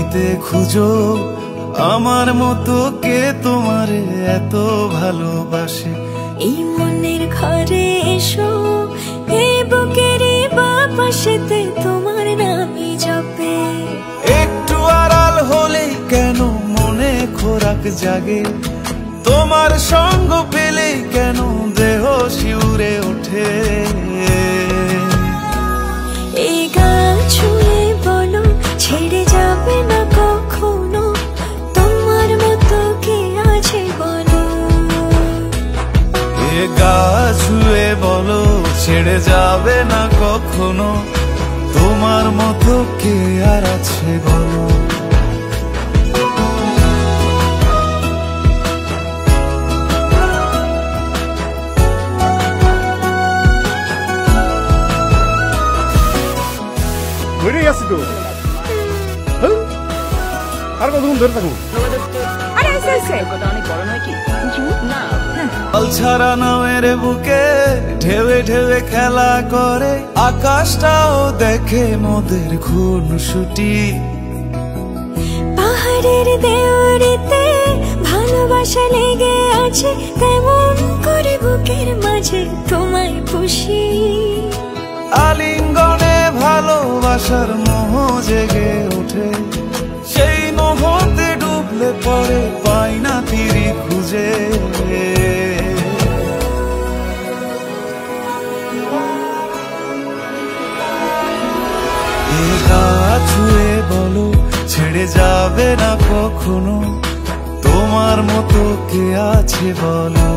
পৃথিবীতে খুঁজো আমার মতো কে তোমারে এত ভালোবাসে। এই মনের ঘরে এসো, এই বুকেরই বাপাশেতে তোমার নামই জপে। একটু আড়াল হলেই কেন মনে খোরাক জাগে, তোমার সঙ্গ পেলেই কেন দেহ শিউরে ওঠে। এই গান ছুঁয়ে বলো ছেড়ে যাবে না কখনো, তোমার মতো কে আছে বলো। এ গা ছুঁয়ে বলো ছেড়ে যাবে না কখনো, তোমার মতো কে আর আছে বলো। আর কতক্ষণ ধরে থাকবো? ছাড়া নামের বুকে ঢেউে ঢেউে খেলা করে, আকাশটাও দেখে মোদের খুনসুটি। পাহাড়ের দেওয়ারিতে ভালোবাসা লেগে আছে, তেমন করে বুকের মাঝে তোমায় পুষি। আলিঙ্গনে ভালোবাসার মোহ জেগে ওঠে, সেই মোহতে ডুবলে পরে পাই না তীরি খুঁজে। এ গা ছুঁয়ে বলো ছেড়ে যাবে না কখনো, তোমার মতো কে আছে বলো।